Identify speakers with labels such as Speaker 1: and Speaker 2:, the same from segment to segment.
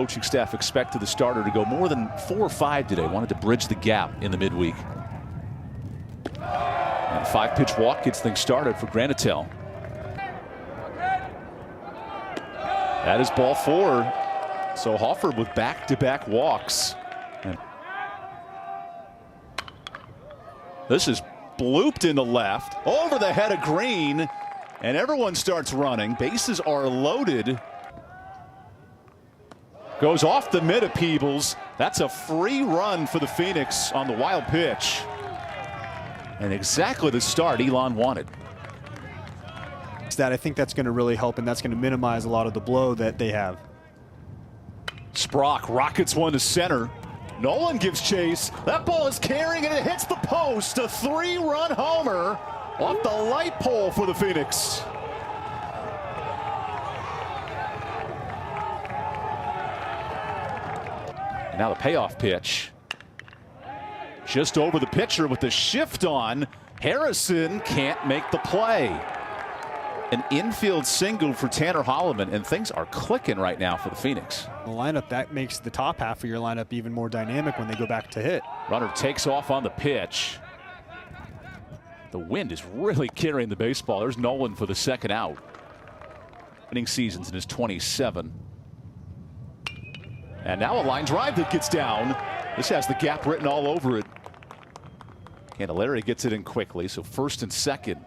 Speaker 1: Coaching staff expected the starter to go more than 4 or 5 today. Wanted to bridge the gap in the midweek. And 5-pitch walk gets things started for Granitel. That is ball 4. So Hofford with back-to-back walks. And this is blooped into left, over the head of Green, and everyone starts running. Bases are loaded. Goes off the mid of Peebles. That's a free run for the Phoenix on the wild pitch. And exactly the start Elon wanted.
Speaker 2: I think that's going to really help, and that's going to minimize a lot of the blow that they have.
Speaker 1: Sprock rockets one to center. Nolan gives chase. That ball is carrying and it hits the post. A 3-run homer off the light pole for the Phoenix. And now the payoff pitch. Just over the pitcher with the shift on. Harrison can't make the play. An infield single for Tanner Holloman, and things are clicking right now for the Phoenix.
Speaker 2: The lineup, that makes the top half of your lineup even more dynamic when they go back to hit.
Speaker 1: Runner takes off on the pitch. The wind is really carrying the baseball. There's Nolan for the second out. Winning seasons in his 27. And now a line drive that gets down. This has the gap written all over it. Candelaria gets it in quickly, so first and second.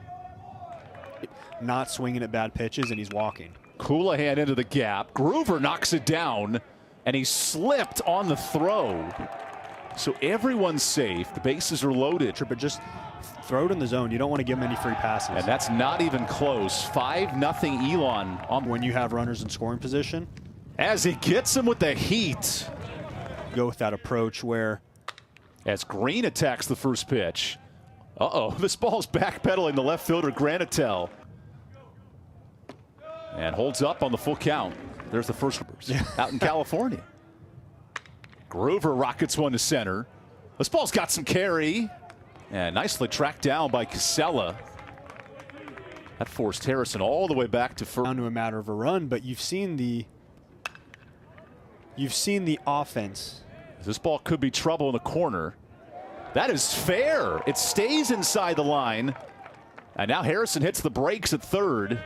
Speaker 2: Not swinging at bad pitches, and he's walking.
Speaker 1: Coulihan into the gap. Groover knocks it down, and he slipped on the throw. So everyone's safe. The bases are loaded.
Speaker 2: But just throw it in the zone. You don't want to give him any free passes.
Speaker 1: And that's not even close. 5-0 Elon.
Speaker 2: When you have runners in scoring position.
Speaker 1: As he gets him with the heat.
Speaker 2: Go with that approach where.
Speaker 1: As Green attacks the first pitch. Uh-oh, this ball's backpedaling the left fielder, Granitel. And holds up on the full count. There's the first out in California. Groover rockets one to center. This ball's got some carry. And nicely tracked down by Casella. That forced Harrison all the way back to first.
Speaker 2: Down to a matter of a run, but you've seen the offense.
Speaker 1: This ball could be trouble in the corner. That is fair. It stays inside the line. And now Harrison hits the brakes at third.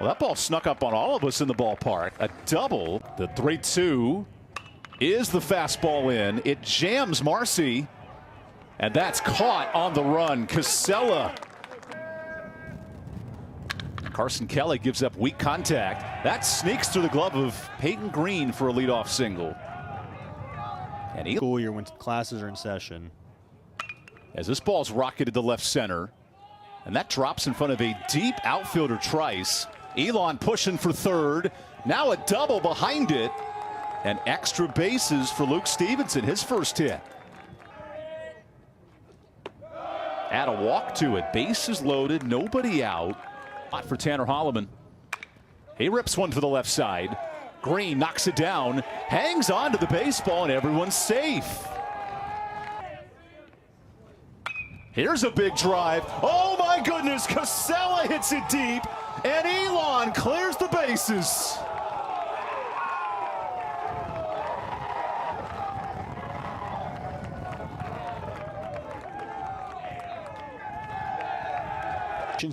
Speaker 1: Well, that ball snuck up on all of us in the ballpark. A double. The 3-2 is the fastball in. It jams Marcy. And that's caught on the run. Casella. Carson Kelly gives up weak contact. That sneaks through the glove of Peyton Green for a leadoff single. And
Speaker 2: school year when classes are in session.
Speaker 1: As this ball's rocketed to left center. And that drops in front of a deep outfielder, Trice. Elon pushing for third. Now a double behind it. And extra bases for Luke Stevenson, his first hit. Add a walk to it. Bases loaded, nobody out. Hot for Tanner Holloman. He rips one to the left side. Green knocks it down, hangs on to the baseball, and everyone's safe. Here's a big drive. Oh my goodness, Casella hits it deep, and Elon clears the bases.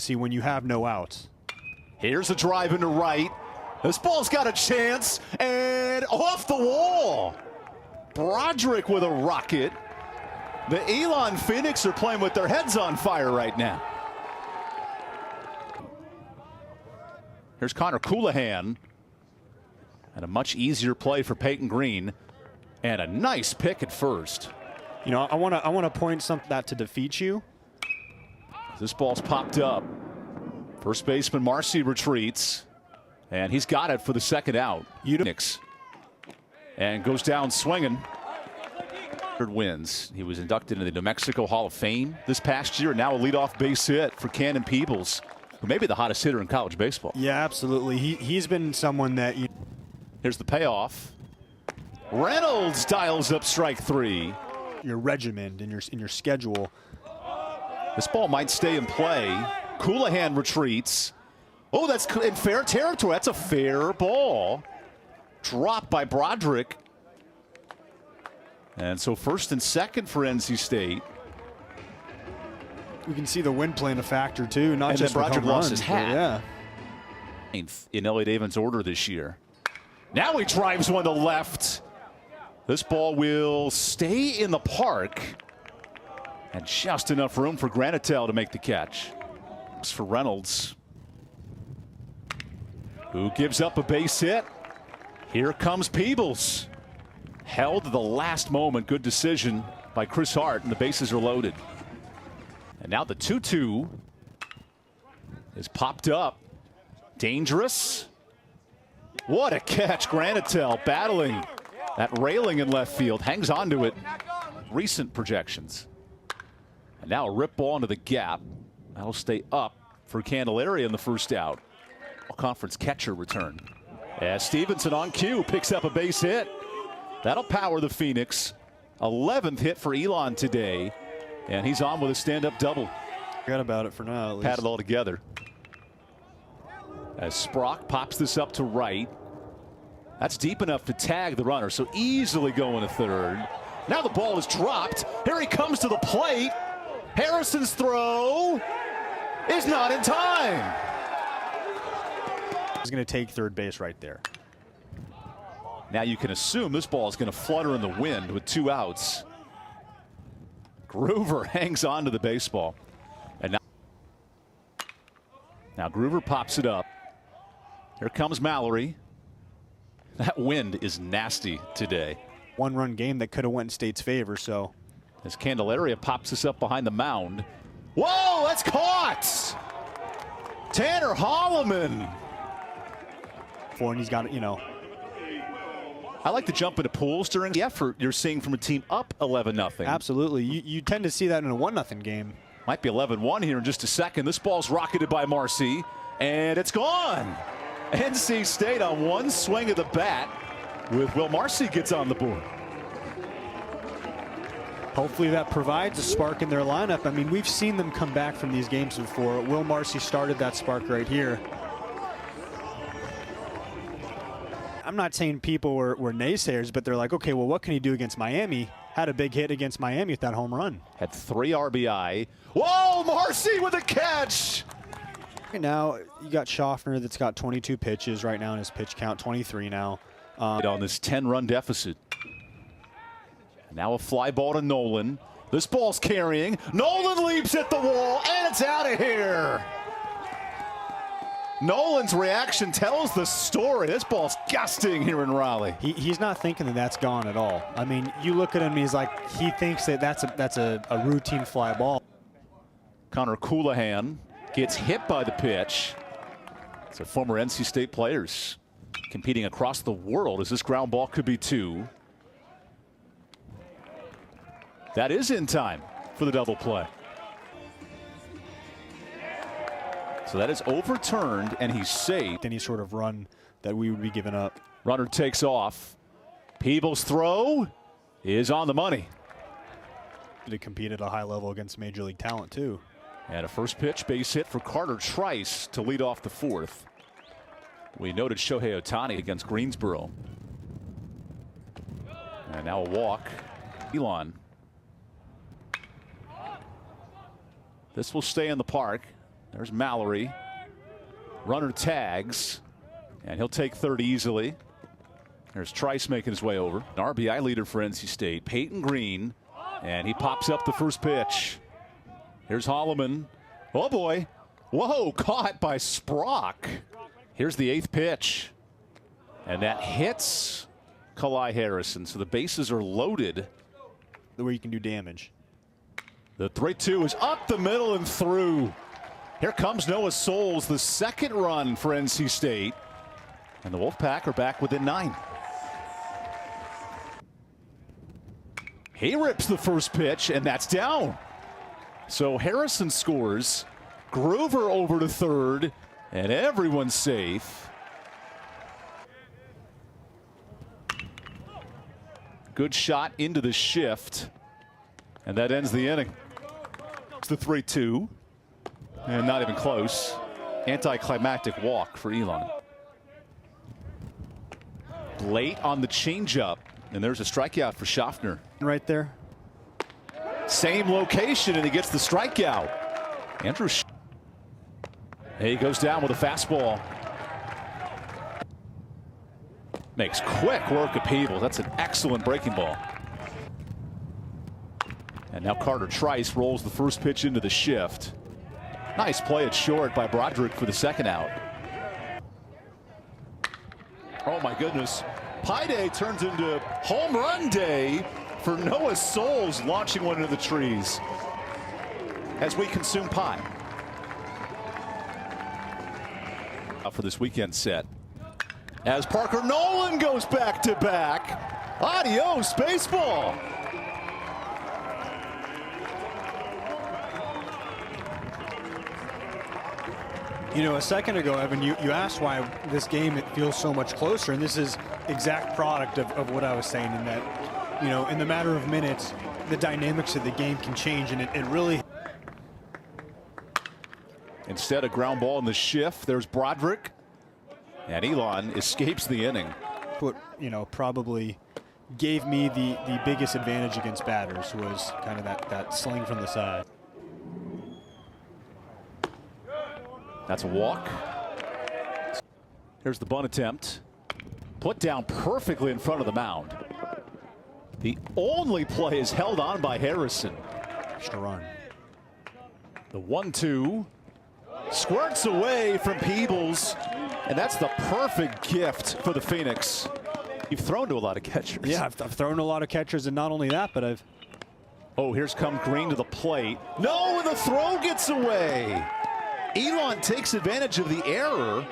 Speaker 2: When you have no outs.
Speaker 1: Here's a drive into right. This ball's got a chance, and off the wall. Broderick with a rocket. The Elon Phoenix are playing with their heads on fire right now. Here's Connor Coulihan. And a much easier play for Peyton Green. And a nice pick at first.
Speaker 2: You know, I want to point something that to defeat you.
Speaker 1: This ball's popped up. First baseman Marcy retreats. And he's got it for the second out. Phoenix. And goes down swinging. Wins. He was inducted into the New Mexico Hall of Fame this past year. Now a leadoff base hit for Cannon Peebles, who may be the hottest hitter in college baseball.
Speaker 2: Yeah, absolutely. He's been someone that you.
Speaker 1: Here's the payoff. Reynolds dials up strike 3.
Speaker 2: Your regimen in your schedule.
Speaker 1: This ball might stay in play. Coulihan retreats. Oh, that's in fair territory. That's a fair ball. drop by Broderick. And so first and second for NC State.
Speaker 2: We can see the wind playing a factor too, not
Speaker 1: And
Speaker 2: just
Speaker 1: then
Speaker 2: with
Speaker 1: Broderick
Speaker 2: home
Speaker 1: lost
Speaker 2: runs,
Speaker 1: his hat.
Speaker 2: Yeah.
Speaker 1: In Elliot Avon's order this year. Now he drives one to left. This ball will stay in the park. And just enough room for Granitel to make the catch. It's for Reynolds, who gives up a base hit. Here comes Peebles. Held to the last moment. Good decision by Chris Hart, and the bases are loaded. And now the 2-2 is popped up. Dangerous. What a catch. Granitel battling that railing in left field. Hangs on to it. Recent projections. And now a rip ball into the gap. That'll stay up for Candelaria in the first out. Conference catcher return. As Stevenson on cue picks up a base hit. That'll power the Phoenix. 11th hit for Elon today. And he's on with a stand-up double.
Speaker 2: Forgot about it for now, at least.
Speaker 1: Pat it all together. As Sprock pops this up to right. That's deep enough to tag the runner, so easily going to third. Now the ball is dropped. Here he comes to the plate. Harrison's throw is not in time.
Speaker 2: He's going to take third base right there.
Speaker 1: Now you can assume this ball is going to flutter in the wind with 2 outs. Groover hangs on to the baseball. And now Groover pops it up. Here comes Mallory. That wind is nasty today.
Speaker 2: 1-run game that could have went in State's favor, so.
Speaker 1: As Candelaria pops this up behind the mound. Whoa, that's caught! Tanner Holloman.
Speaker 2: And he's got it, you know.
Speaker 1: I like to jump into pools during the effort you're seeing from a team up 11-0.
Speaker 2: Absolutely. You tend to see that in a 1-0 game.
Speaker 1: Might be 11-1 here in just a second. This ball's rocketed by Marcy, and it's gone. NC State on one swing of the bat with Will Marcy gets on the board.
Speaker 2: Hopefully that provides a spark in their lineup. I mean, we've seen them come back from these games before. Will Marcy started that spark right here. I'm not saying people were naysayers, but they're like, okay, well, what can he do against Miami? Had a big hit against Miami with that home run.
Speaker 1: Had 3 RBI. Whoa, Marcy with a catch.
Speaker 2: And now you got Schaffner that's got 22 pitches right now in his pitch count, 23 now.
Speaker 1: On this 10-run deficit. Now a fly ball to Nolan. This ball's carrying. Nolan leaps at the wall, and it's out of here. Nolan's reaction tells the story. This ball's gusting here in Raleigh.
Speaker 2: He's not thinking that that's gone at all. I mean, you look at him, he's like, he thinks that that's a routine fly ball.
Speaker 1: Connor Coulahan gets hit by the pitch. It's a former NC State players competing across the world as this ground ball could be 2. That is in time for the double play. So that is overturned, and he's safe.
Speaker 2: Any sort of run that we would be giving up.
Speaker 1: Runner takes off. Peebles' throw is on the money.
Speaker 2: To compete at a high level against major league talent, too.
Speaker 1: And a first pitch base hit for Carter Trice to lead off the 4th. We noted Shohei Ohtani against Greensboro. And now a walk. Elon. This will stay in the park. There's Mallory. Runner tags. And he'll take third easily. There's Trice making his way over. An RBI leader for NC State, Peyton Green. And he pops up the first pitch. Here's Holloman. Oh boy. Whoa, caught by Sprock. Here's the 8th pitch. And that hits Kalai Harrison. So the bases are loaded.
Speaker 2: The way you can do damage.
Speaker 1: The 3-2 is up the middle and through. Here comes Noah Souls, the 2nd run for NC State. And the Wolfpack are back within 9. He rips the first pitch, and that's down. So Harrison scores. Groover over to third, and everyone's safe. Good shot into the shift, and that ends the inning. It's the 3-2, and not even close. Anticlimactic walk for Elon. Late on the changeup, and there's a strikeout for Schaffner.
Speaker 2: Right there.
Speaker 1: Same location, and he gets the strikeout. Andrew. He goes down with a fastball. Makes quick work of Peebles. That's an excellent breaking ball. And now Carter Trice rolls the first pitch into the shift. Nice play at short by Broderick for the second out. Oh my goodness. Pie Day turns into home run day for Noah Souls, launching one into the trees as we consume pie. For this weekend set. As Parker Nolan goes back to back. Adios, baseball.
Speaker 2: You know, a second ago, Evan, you asked why this game it feels so much closer, and this is exact product of what I was saying, in that, you know, in the matter of minutes, the dynamics of the game can change, and it really.
Speaker 1: Instead of ground ball in the shift, there's Broderick, and Elon escapes the inning.
Speaker 2: What, you know, probably gave me the biggest advantage against batters was kind of that sling from the side.
Speaker 1: That's a walk. Here's the bunt attempt. Put down perfectly in front of the mound. The only play is held on by Harrison.
Speaker 2: Extra run.
Speaker 1: The 1-2 squirts away from Peebles, and that's the perfect gift for the Phoenix. You've thrown to a lot of catchers.
Speaker 2: Yeah, I've thrown to a lot of catchers, and not only that, but I've.
Speaker 1: Oh, here's come Green to the plate. No, and the throw gets away. Elon takes advantage of the error.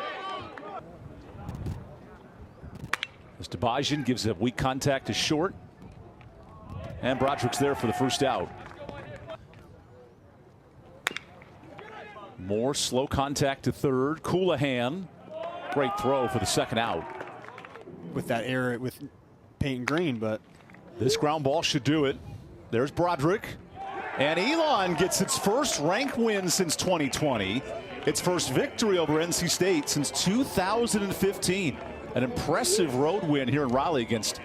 Speaker 1: As Tabajian gives a weak contact to short. And Broderick's there for the first out. More slow contact to third. Coulihan. Great throw for the second out.
Speaker 2: With that error with Peyton Green, but.
Speaker 1: This ground ball should do it. There's Broderick. And Elon gets its first rank win since 2020. Its first victory over NC State since 2015. An impressive road win here in Raleigh against